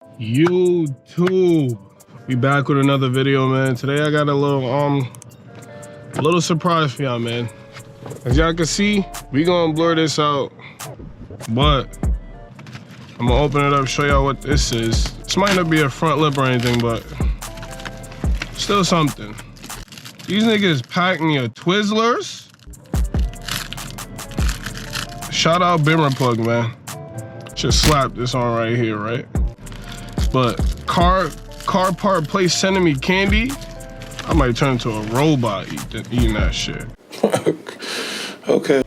YouTube, we back with another video, man. Today I got a little surprise for y'all, man. As y'all can see, we gonna blur this out, but I'm gonna open it up, show y'all what this is. This might not be a front lip or anything, but still something. These niggas packed me a Twizzlers. Shout out Bimmer Plug, man. Just slap this on right here, right? But car part place sending me candy. I might turn into a robot eating that shit. Okay.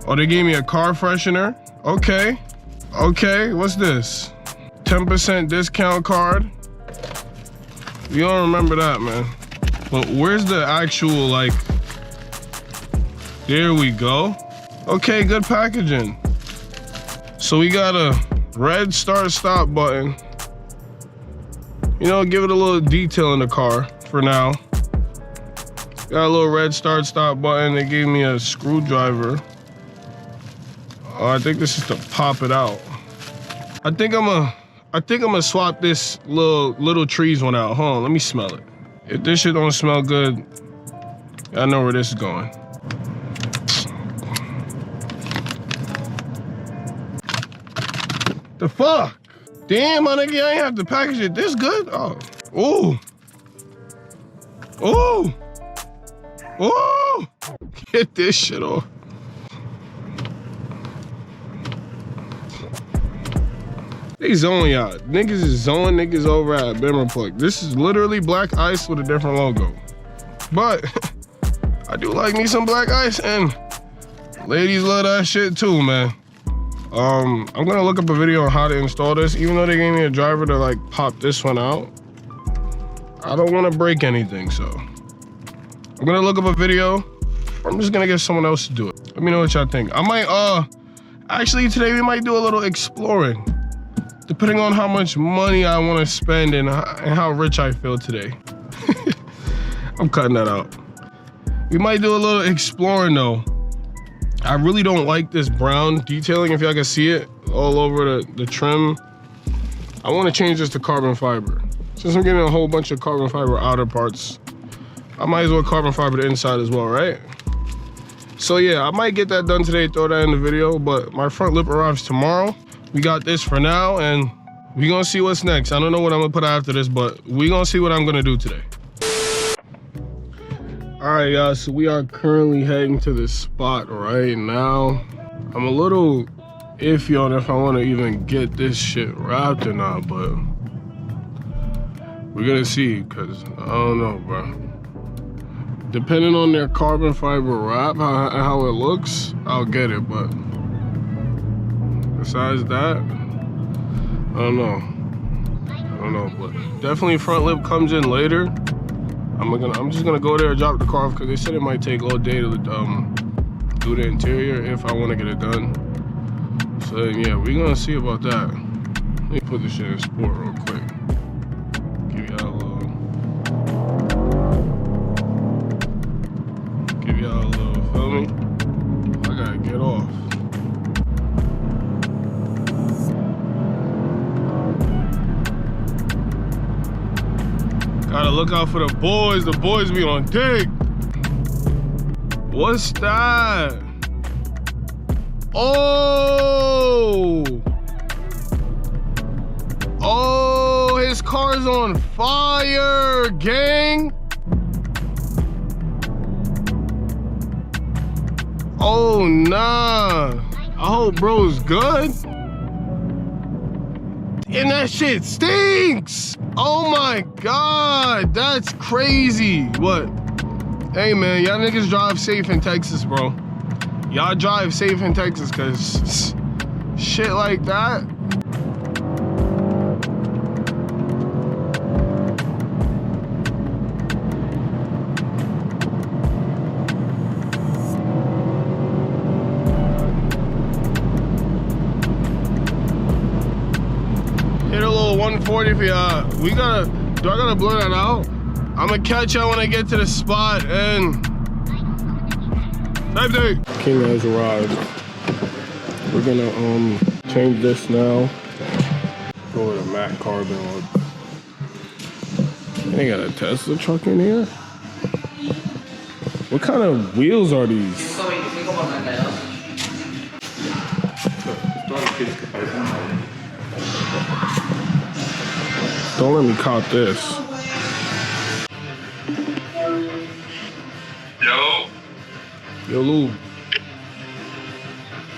Oh, they gave me a car freshener. Okay. Okay, what's this? 10% discount card. You don't remember that, man. But where's the actual, like, there we go. Okay, good packaging. So we got a red start stop button. You know, give it a little detail in the car for now. Got a little red start stop button. They gave me a screwdriver. I think this is to pop it out. I think I'm gonna swap this little trees one out. Hold on, let me smell it. If this shit don't smell good, I know where this is going. The fuck? Damn, my nigga, I ain't have to package it this good. Oh, ooh, ooh, ooh! Get this shit off. They zone y'all. Niggas is zone niggas over at Bimmer Plug. This is literally black ice with a different logo. But I do like me some black ice, and ladies love that shit too, man. I'm gonna look up a video on how to install this. Even though they gave me a driver to like pop this one out, I don't want to break anything, so I'm gonna look up a video. Or I'm just gonna get someone else to do it. Let me know what y'all think. I might actually today we might do a little exploring, depending on how much money I want to spend and how rich I feel today. I'm cutting that out. We might do a little exploring though. I really don't like this brown detailing, if y'all can see it all over the trim. I want to change this to carbon fiber. Since I'm getting a whole bunch of carbon fiber outer parts, I might as well carbon fiber the inside as well, right? So yeah, I might get that done today, throw that in the video, but my front lip arrives tomorrow. We got this for now, and we gonna see what's next. I don't know what I'm gonna put after this, but we gonna see what I'm gonna do today. All right, guys, so we are currently heading to this spot right now. I'm a little iffy on if I wanna even get this shit wrapped or not, but we're gonna see, cause I don't know, bro. Depending on their carbon fiber wrap, how it looks, I'll get it, but besides that, I don't know, but definitely front lip comes in later. I'm just gonna go there and drop the car off because they said it might take all day to do the interior if I want to get it done. So yeah, we're gonna see about that. Let me put this shit in sport real quick. Give y'all a little, feel me? I gotta get off. Gotta look out for the boys. The boys be on dick. What's that? Oh! Oh, his car's on fire, gang. Oh, nah. I hope bro's good. And that shit stinks. Oh my God, that's crazy. What? Hey man, y'all niggas drive safe in Texas, bro. Y'all drive safe in Texas, cause shit like that. Hit a little 140 for y'all. Do I gotta blur that out? I'm gonna catch y'all when I get to the spot, and type day. King has arrived. We're gonna change this now. go with a matte carbon look. They got a Tesla truck in here. What kind of wheels are these? Don't let me cop this. Yo, Lou.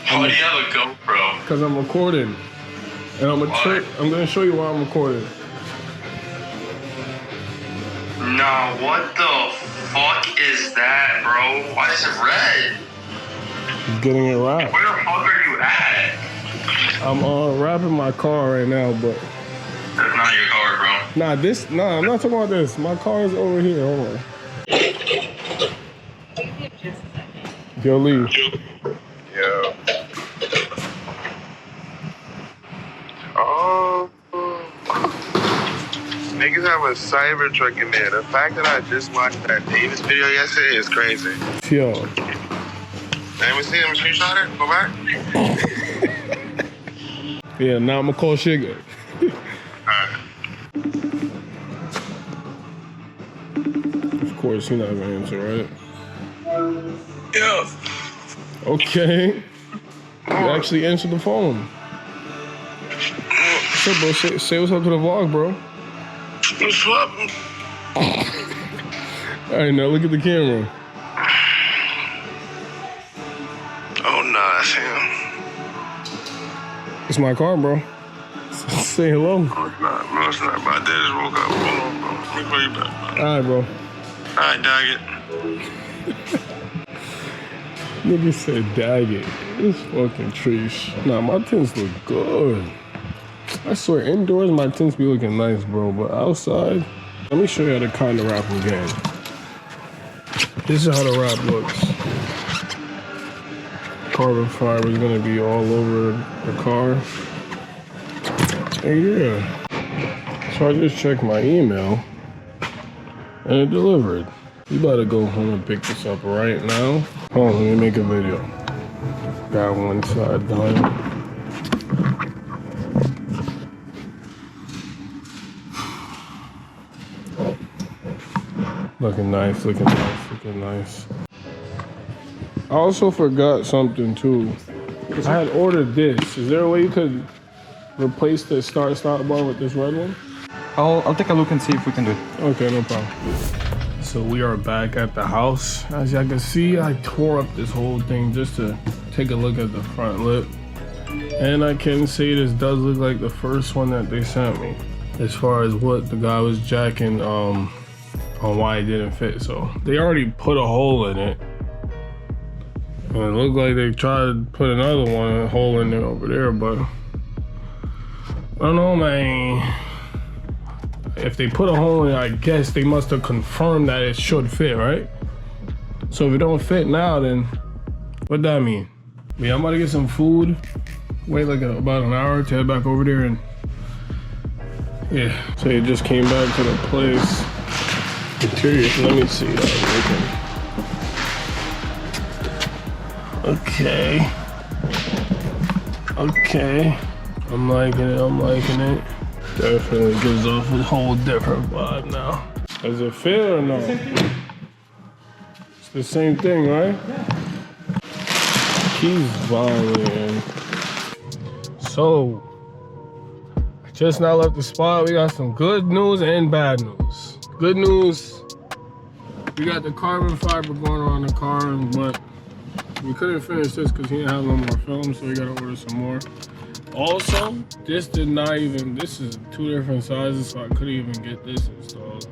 Why do you have a GoPro? Because I'm recording. And I'm gonna show you why I'm recording. Nah, what the fuck is that, bro? Why is it red? Getting it wrapped. Where the fuck are you at? I'm wrapping my car right now, but that's not your car, bro. Nah, I'm not talking about this. My car is over here. Hold on. Yo, Lee. Yo. Niggas have a cyber truck in there. The fact that I just watched that Davis video yesterday is crazy. Yo. Let me see him screenshot it. Go back. Yeah, now I'm gonna call Sugar. Alright. Of course, you're not gonna answer, right? Yeah. Okay. You actually answered the phone. What's up, bro? Say what's up to the vlog, bro. What's up? Alright, now look at the camera. Oh, nah, that's him. It's my car, bro. Say hello. No, it's not. No, it's not. My dad just woke up. Hold on, bro. Let me call you back, bro. Alright, bro. Alright, dog it. Nigga said, dag it. This fucking trees. Nah, my tints look good. I swear, indoors my tints be looking nice, bro. But outside, let me show you how the kind of wrap again. This is how the wrap looks. Carbon fiber is gonna be all over the car. And yeah. So I just checked my email and it delivered. You better go home and pick this up right now. Hold on, let me make a video. Got one side done. Looking nice, looking nice, looking nice. I also forgot something too. I had ordered this. Is there a way you could replace the start-stop bar with this red one? I'll take a look and see if we can do it. Okay, no problem. So we are back at the house. As y'all can see, I tore up this whole thing just to take a look at the front lip. And I can say this does look like the first one that they sent me. As far as what the guy was jacking on why it didn't fit. So they already put a hole in it. And it looked like they tried to put another hole in there over there, but I don't know, man. If they put a hole in it, I guess they must have confirmed that it should fit, right? So if it don't fit now, then what that mean? Yeah, I'm about to get some food. Wait like about an hour to head back over there and yeah. So it just came back to the place. Interior, let me see that. Okay. Okay. I'm liking it. Definitely gives off a whole different vibe now. Does it fit or no? It's the same thing, right? Keys violating. So, I just now left the spot. We got some good news and bad news. Good news, we got the carbon fiber going on the car, but we couldn't finish this because he didn't have no more film, so we gotta order some more. Also, this is 2 different sizes, so I couldn't even get this installed.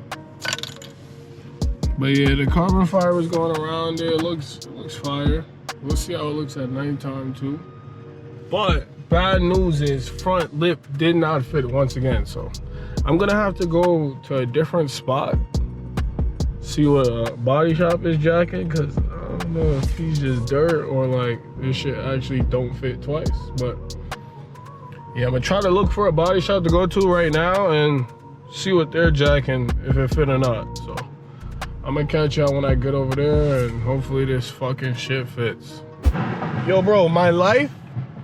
But yeah, the carbon fiber is going around there. It looks fire. We'll see how it looks at nighttime too. But bad news is front lip did not fit once again, so I'm gonna have to go to a different spot, see what a body shop is jacking, because I don't know if he's just dirt or like this shit actually don't fit twice. But yeah, I'm gonna try to look for a body shop to go to right now and see what they're jacking, if it fit or not. So I'm gonna catch y'all when I get over there and hopefully this fucking shit fits. Yo, bro, my life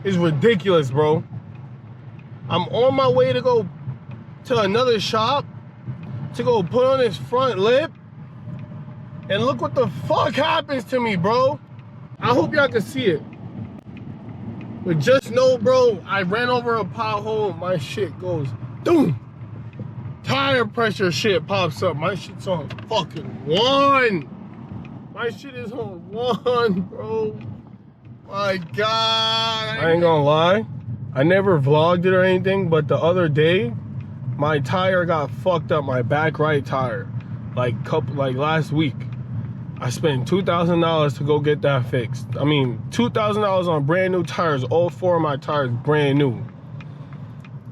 is ridiculous, bro. I'm on my way to go to another shop to go put on this front lip. And look what the fuck happens to me, bro. I hope y'all can see it. But just know, bro, I ran over a pothole. My shit goes, doom. Tire pressure shit pops up. My shit's on fucking 1. My shit is on 1, bro. My God. I ain't gonna lie. I never vlogged it or anything, but the other day, my tire got fucked up, my back right tire. Like last week. I spent $2,000 to go get that fixed. I mean, $2,000 on brand new tires. All 4 of my tires brand new.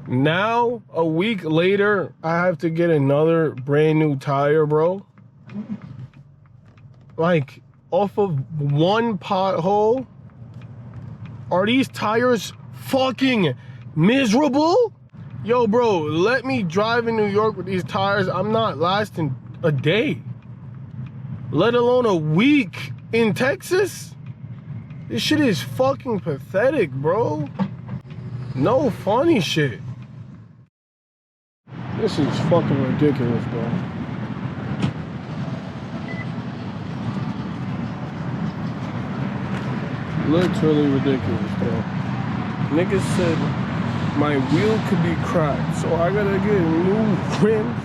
Now, a week later, I have to get another brand new tire, bro. Like, off of 1 pothole? Are these tires fucking miserable? Yo, bro, let me drive in New York with these tires. I'm not lasting a day. Let alone a week in Texas? This shit is fucking pathetic, bro. No funny shit. This is fucking ridiculous, bro. Literally ridiculous, bro. Niggas said my wheel could be cracked, so I gotta get new rims.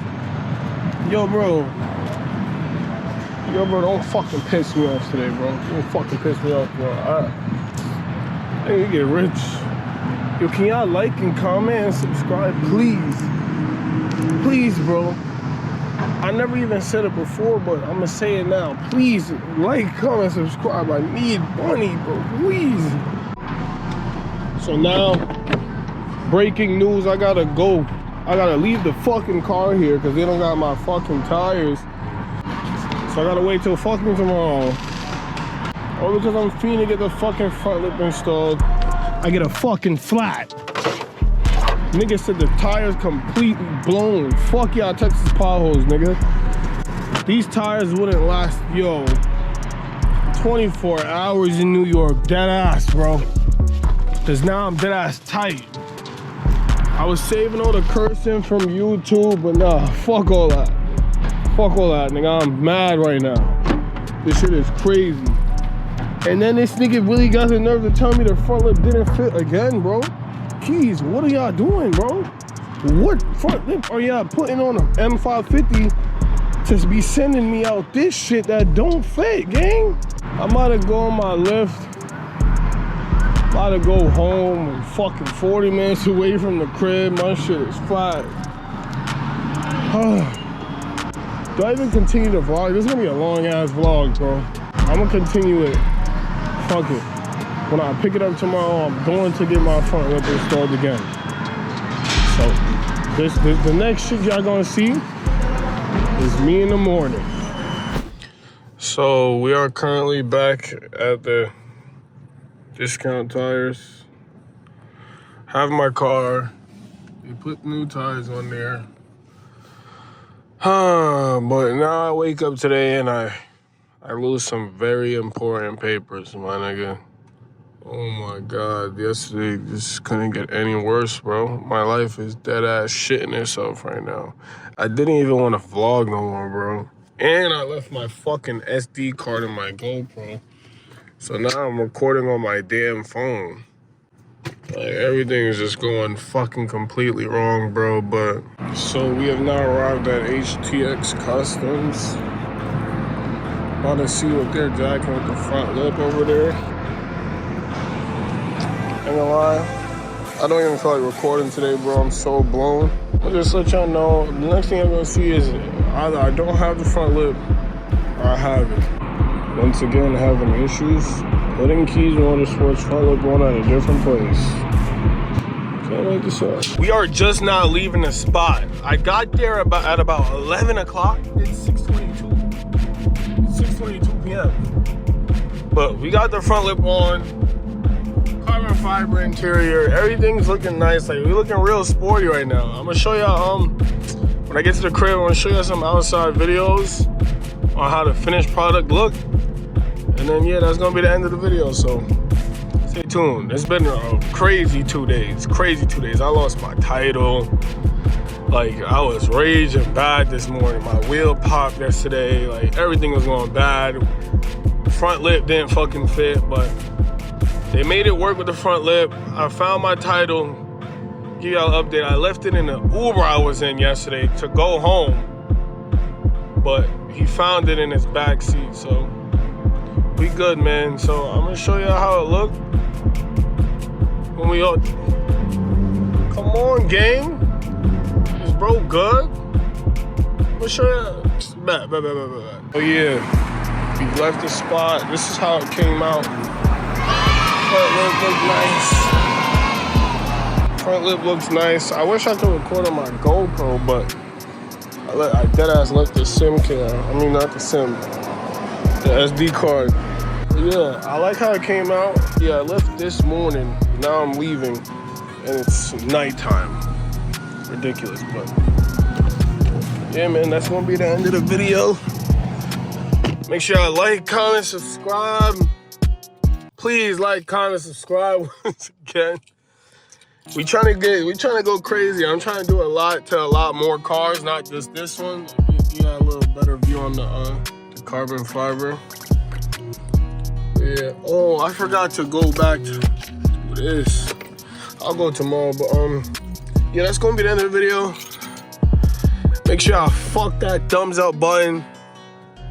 Yo, bro, don't fucking piss me off today, bro. Don't fucking piss me off, bro. I need to get rich. Yo, can y'all like and comment and subscribe, please? Please, bro. I never even said it before, but I'm gonna say it now. Please, like, comment, subscribe. I need money, bro, please. So now, breaking news, I gotta go. I gotta leave the fucking car here because they don't got my fucking tires. So I gotta wait till fucking tomorrow. Or because I'm fiending to get the fucking front lip installed, I get a fucking flat. Nigga said the tire's completely blown. Fuck y'all Texas potholes, nigga. These tires wouldn't last, yo, 24 hours in New York. Dead ass, bro. Cause now I'm dead ass tight. I was saving all the cursing from YouTube, but nah, fuck all that. Fuck all that, nigga. I'm mad right now. This shit is crazy. And then this nigga really got the nerve to tell me the front lip didn't fit again, bro. Jeez, what are y'all doing, bro? What front lip are y'all putting on a M550 to be sending me out this shit that don't fit, gang? I'm about to go on my lift. About to go home and fucking 40 minutes away from the crib. My shit is flat. Do I even continue to vlog? This is gonna be a long ass vlog, bro. I'm gonna continue it. Fuck it. When I pick it up tomorrow, I'm going to get my front lip installed again. So the next shit y'all gonna see is me in the morning. So we are currently back at the Discount Tires. Have my car. They put new tires on there. But now I wake up today and I lose some very important papers, my nigga. Oh my God, yesterday just couldn't get any worse, bro. My life is dead ass shitting itself right now. I didn't even want to vlog no more, bro. And I left my fucking SD card in my GoPro. So now I'm recording on my damn phone. Like, everything is just going fucking completely wrong, bro. But so we have now arrived at HTX Customs. About to see what they're jacking with the front lip over there. Ain't gonna lie, I don't even feel like recording today, bro. I'm so blown. I'll just let y'all know, the next thing I'm gonna see is either I don't have the front lip or I have it. Once again, having issues putting Keys Motorsports front lip on at a different place. Can't wait to show. We are just now leaving the spot. I got there at about 11 o'clock. It's 6:22. It's 6:22 p.m. But we got the front lip on. Carbon fiber interior. Everything's looking nice. Like, we're looking real sporty right now. I'm gonna show y'all, when I get to the crib, I'm gonna show y'all some outside videos on how the finished product look. And then, yeah, that's gonna be the end of the video. So Stay tuned. It's been a crazy 2 days. Crazy 2 days. I lost my title. Like, I was raging bad this morning. My wheel popped yesterday. Like, everything was going bad. Front lip didn't fucking fit, but they made it work with the front lip. I found my title. Give y'all an update. I left it in the Uber I was in yesterday to go home, but he found it in his back seat, so we good, man. So I'm gonna show y'all how it looked when we all. Come on, gang. Is bro good? I'm gonna show y'all. Back. Oh yeah, we left the spot. This is how it came out. Front lip looked nice. Front lip looks nice. I wish I could record on my GoPro, but I deadass left the SIM card. I mean, not the SIM, the SD card. But yeah, I like how it came out. Yeah, I left this morning. Now I'm leaving, and it's nighttime. Ridiculous, but yeah, man, that's gonna be the end of the video. Make sure y'all like, comment, subscribe. Please like, comment, subscribe once again. We trying to go crazy. I'm trying to do a lot more cars, not just this one. You got a little better view on the carbon fiber. Yeah. Oh, I forgot to go back to this. I'll go tomorrow, but yeah, that's gonna be the end of the video. Make sure y'all fuck that thumbs up button.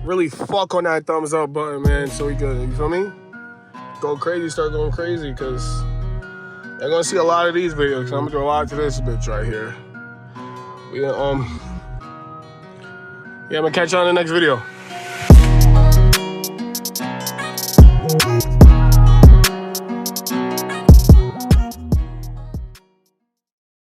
Really fuck on that thumbs up button, man. So we good. You feel me? Go crazy, start going crazy, cause you're gonna see a lot of these videos. I'm gonna do a lot to this bitch right here. Yeah, I'm gonna catch you on the next video.